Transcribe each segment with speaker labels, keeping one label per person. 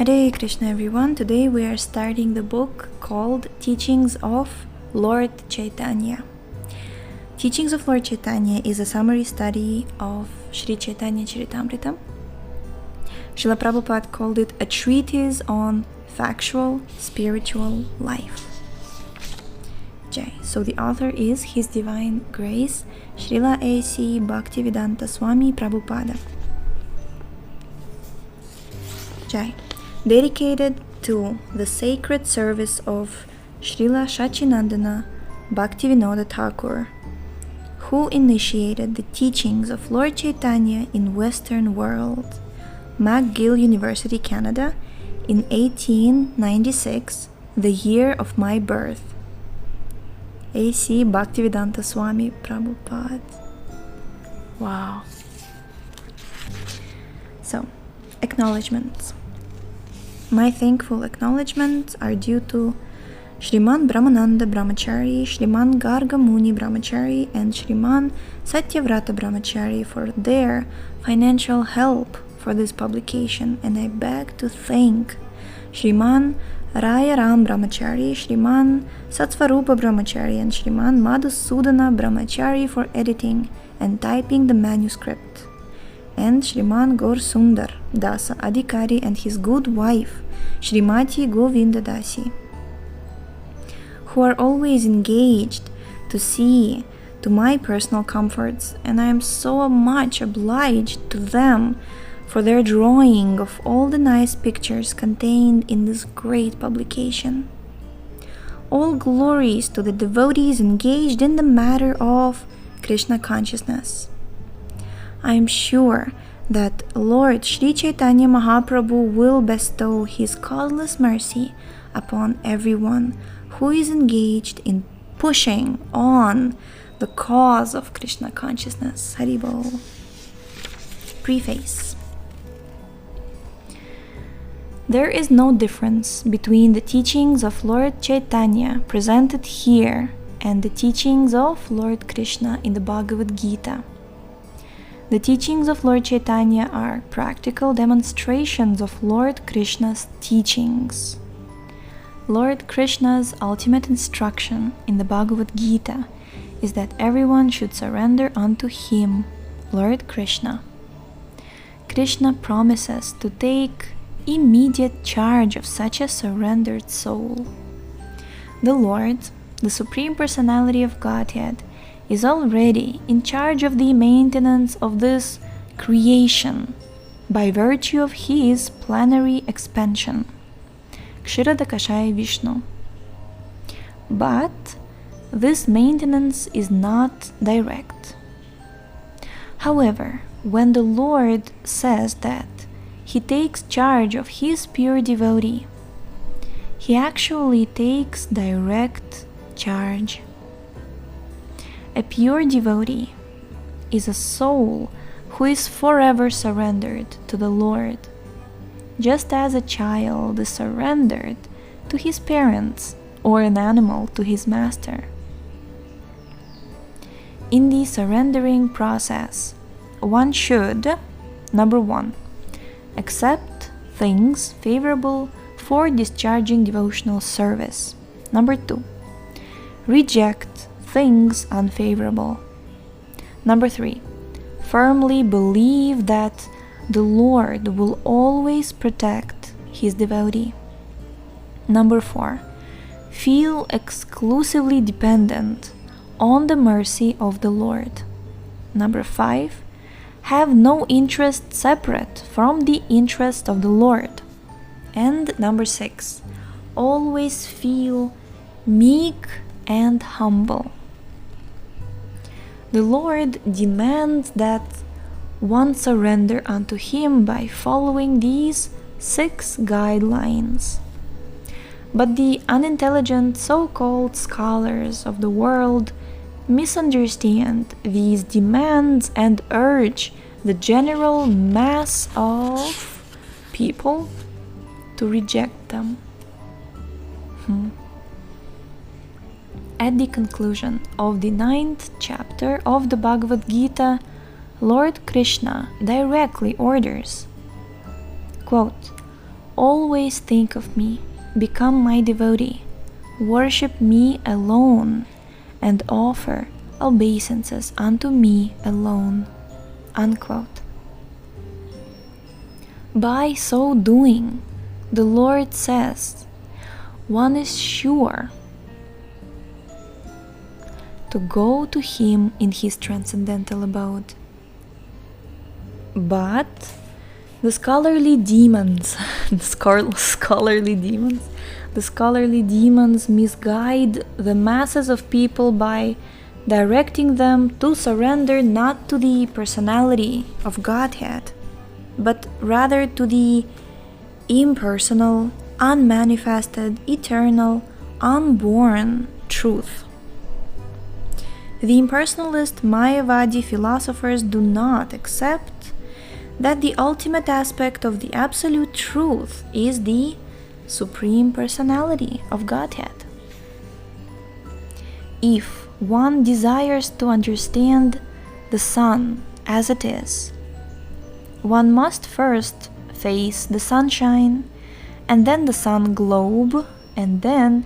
Speaker 1: Hare Krishna everyone. Today we are starting the book called Teachings of Lord Chaitanya. Teachings of Lord Chaitanya is a summary study of Sri Chaitanya Charitamrita. Srila Prabhupada called it a treatise on factual spiritual life. Jai. So the author is His Divine Grace Srila A.C. Bhaktivedanta Swami Prabhupada. Jai. Dedicated to the sacred service of Srila Sachinandana Bhaktivinoda Thakur, who initiated the teachings of Lord Chaitanya in Western world, McGill University, Canada, in 1896, the year of my birth. A.C. Bhaktivedanta Swami Prabhupada. Wow. So, acknowledgements. My thankful acknowledgements are due to Shriman Brahmananda Brahmachari, Shriman Garga Muni Brahmachari, and Shriman Satyavrata Brahmachari for their financial help for this publication, and I beg to thank Shriman Raya Ram Brahmachari, Shriman Satsvarupa Brahmachari, and Shriman Madhusudana Brahmachari for editing and typing the manuscript, and Shriman Gaur Sundar Dasa Adhikari and his good wife Shrimati Govinda Dasi, who are always engaged to see to my personal comforts, and I am so much obliged to them for their drawing of all the nice pictures contained in this great publication. All glories to the devotees engaged in the matter of Kṛṣṇa consciousness. I am sure that Lord Sri Chaitanya Mahaprabhu will bestow his causeless mercy upon everyone who is engaged in pushing on the cause of Kṛṣṇa consciousness. Haribol. Preface. There is no difference between the teachings of Lord Chaitanya presented here and the teachings of Lord Kṛṣṇa in the Bhagavad Gita. The teachings of Lord Chaitanya are practical demonstrations of Lord Kṛṣṇa's teachings. Lord Kṛṣṇa's ultimate instruction in the Bhagavad Gita is that everyone should surrender unto him, Lord Kṛṣṇa. Kṛṣṇa promises to take immediate charge of such a surrendered soul. The Lord, the Supreme Personality of Godhead, is already in charge of the maintenance of this creation by virtue of his plenary expansion, Kshiradakashaya Vishnu. But this maintenance is not direct. However, when the Lord says that he takes charge of his pure devotee, he actually takes direct charge. A pure devotee is a soul who is forever surrendered to the Lord, just as a child is surrendered to his parents or an animal to his master. In the surrendering process, one should, number one, accept things favorable for discharging devotional service. Number two, reject things unfavorable. Number three, firmly believe that the Lord will always protect his devotee. Number four, feel exclusively dependent on the mercy of the Lord. Number five, have no interest separate from the interest of the Lord. And number six, always feel meek and humble. The Lord demands that one surrender unto him by following these 6 guidelines. But the unintelligent so-called scholars of the world misunderstand these demands and urge the general mass of people to reject them. At the conclusion of the 9th chapter of the Bhagavad Gita, Lord Kṛṣṇa directly orders, quote, always think of me, become my devotee, worship me alone, and offer obeisances unto me alone." Unquote. By so doing, the Lord says, one is sure to go to Him in His transcendental abode. But the scholarly demons, misguide the masses of people by directing them to surrender not to the personality of Godhead, but rather to the impersonal, unmanifested, eternal, unborn truth. The impersonalist Mayavadi philosophers do not accept that the ultimate aspect of the absolute truth is the Supreme Personality of Godhead. If one desires to understand the sun as it is, one must first face the sunshine, and then the sun globe, and then,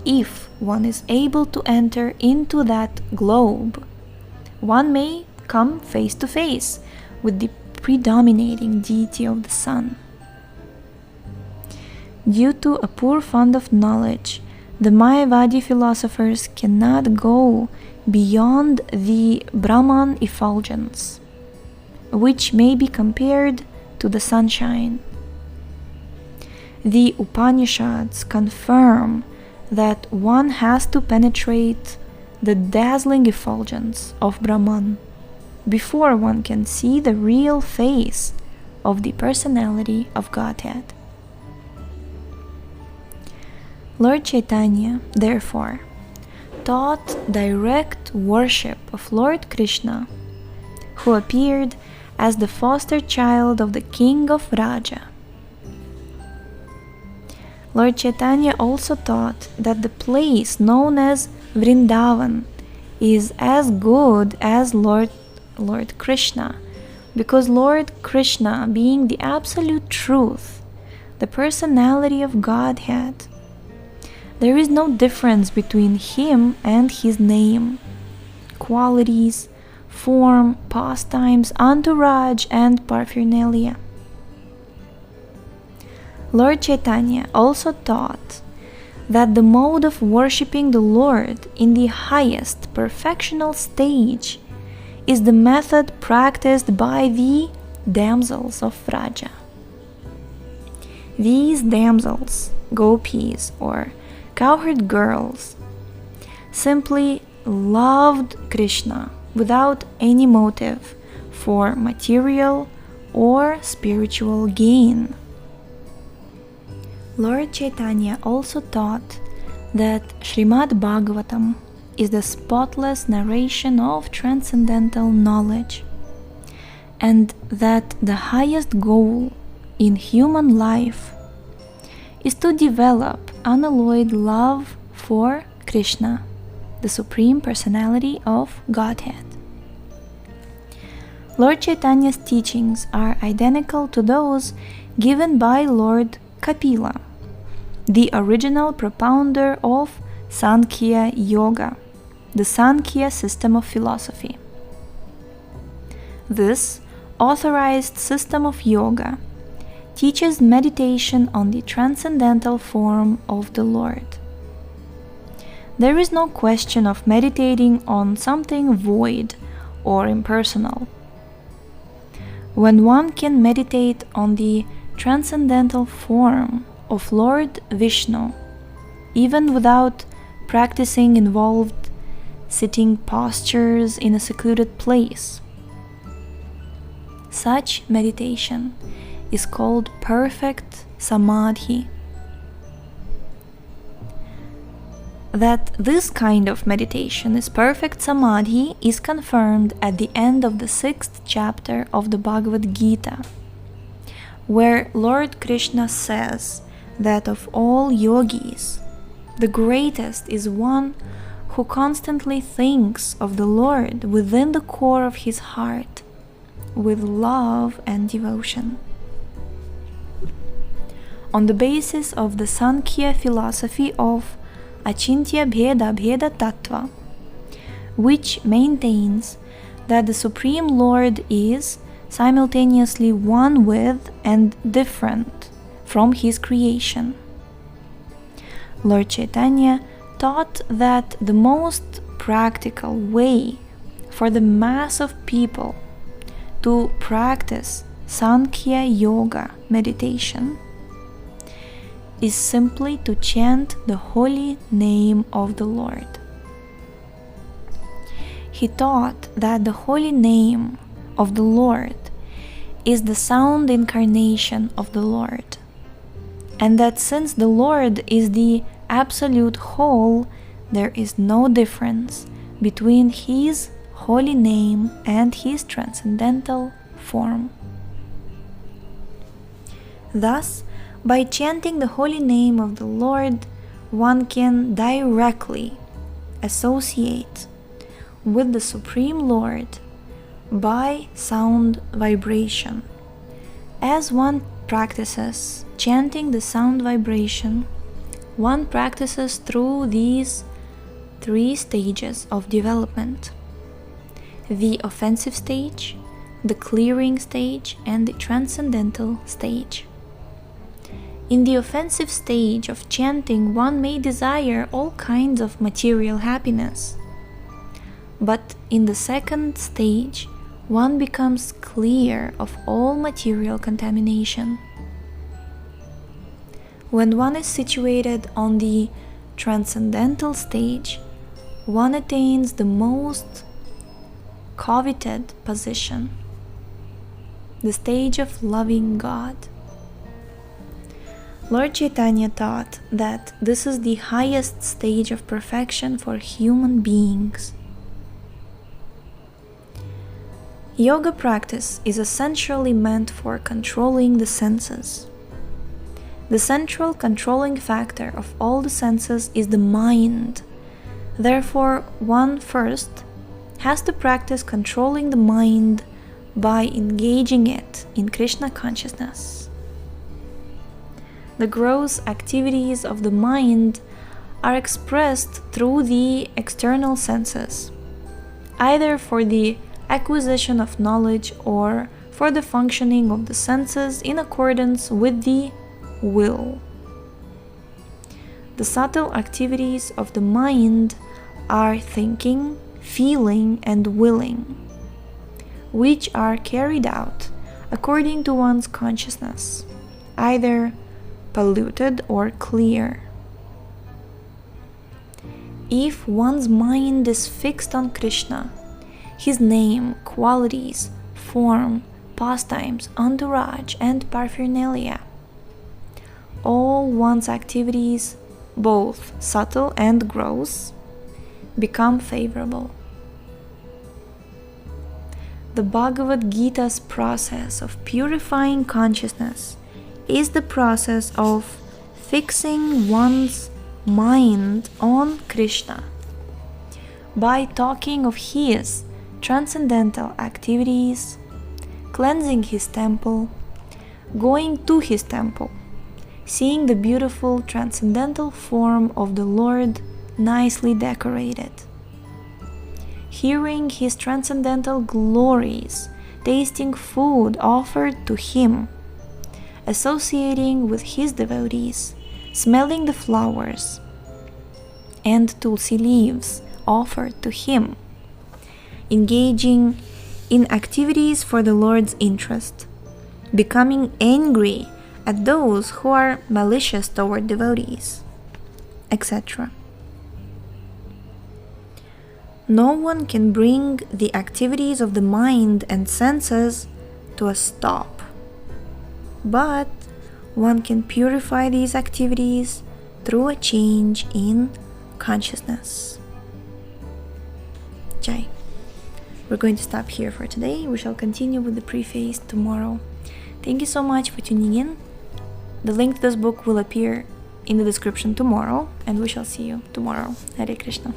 Speaker 1: if one is able to enter into that globe, one may come face to face with the predominating deity of the sun. Due to a poor fund of knowledge, the Mayavadi philosophers cannot go beyond the Brahman effulgence, which may be compared to the sunshine. The Upanishads confirm that one has to penetrate the dazzling effulgence of Brahman before one can see the real face of the personality of Godhead. Lord Chaitanya, therefore, taught direct worship of Lord Kṛṣṇa, who appeared as the foster child of the king of Vraja. Lord Chaitanya also taught that the place known as Vrindavan is as good as Lord Kṛṣṇa, because Lord Kṛṣṇa, being the absolute truth, the personality of Godhead, there is no difference between Him and His name, qualities, form, pastimes, entourage, and paraphernalia. Lord Chaitanya also taught that the mode of worshipping the Lord in the highest perfectional stage is the method practiced by the damsels of Vraja. These damsels, gopis or cowherd girls, simply loved Kṛṣṇa without any motive for material or spiritual gain. Lord Chaitanya also taught that Srimad Bhagavatam is the spotless narration of transcendental knowledge, and that the highest goal in human life is to develop unalloyed love for Kṛṣṇa, the Supreme Personality of Godhead. Lord Chaitanya's teachings are identical to those given by Lord Kapila, the original propounder of Sankhya Yoga, the Sankhya system of philosophy. This authorized system of yoga teaches meditation on the transcendental form of the Lord. There is no question of meditating on something void or impersonal. When one can meditate on the transcendental form of Lord Vishnu, even without practicing involved sitting postures in a secluded place, such meditation is called perfect samadhi. That this kind of meditation is perfect samadhi is confirmed at the end of the 6th chapter of the Bhagavad Gita, where Lord Kṛṣṇa says that of all yogis, the greatest is one who constantly thinks of the Lord within the core of his heart, with love and devotion. on the basis of the Sankhya philosophy of Achintya Bheda Bheda Tattva, which maintains that the Supreme Lord is simultaneously one with and different from his creation. Lord Chaitanya taught that the most practical way for the mass of people to practice Sankhya Yoga meditation is simply to chant the holy name of the Lord. He taught that the holy name of the Lord is the sound incarnation of the Lord, and that since the Lord is the absolute whole, there is no difference between his holy name and his transcendental form. Thus, by chanting the holy name of the Lord, one can directly associate with the Supreme Lord by sound vibration. As one practices chanting the sound vibration, one practices through these 3 stages of development: the offensive stage, the clearing stage, and the transcendental stage. In the offensive stage of chanting, one may desire all kinds of material happiness. But in the second stage, one becomes clear of all material contamination. When one is situated on the transcendental stage, one attains the most coveted position, the stage of loving God. Lord Chaitanya taught that this is the highest stage of perfection for human beings. Yoga practice is essentially meant for controlling the senses. The central controlling factor of all the senses is the mind. Therefore, one first has to practice controlling the mind by engaging it in Kṛṣṇa consciousness. The gross activities of the mind are expressed through the external senses, either for the acquisition of knowledge or for the functioning of the senses in accordance with the will. The subtle activities of the mind are thinking, feeling, and willing, which are carried out according to one's consciousness, either polluted or clear. If one's mind is fixed on Kṛṣṇa, his name, qualities, form, pastimes, entourage, and paraphernalia, all one's activities, both subtle and gross, become favorable. The Bhagavad Gita's process of purifying consciousness is the process of fixing one's mind on Kṛṣṇa by talking of his transcendental activities, cleansing his temple, going to his temple, seeing the beautiful transcendental form of the Lord nicely decorated, hearing his transcendental glories, tasting food offered to him, associating with his devotees, smelling the flowers and tulsi leaves offered to him, engaging in activities for the Lord's interest, becoming angry at those who are malicious toward devotees, etc. No one can bring the activities of the mind and senses to a stop, but one can purify these activities through a change in consciousness. Jai. We're going to stop here for today. We shall continue with the preface tomorrow. Thank you so much for tuning in. The link to this book will appear in the description tomorrow, and we shall see you tomorrow. Hare Krishna.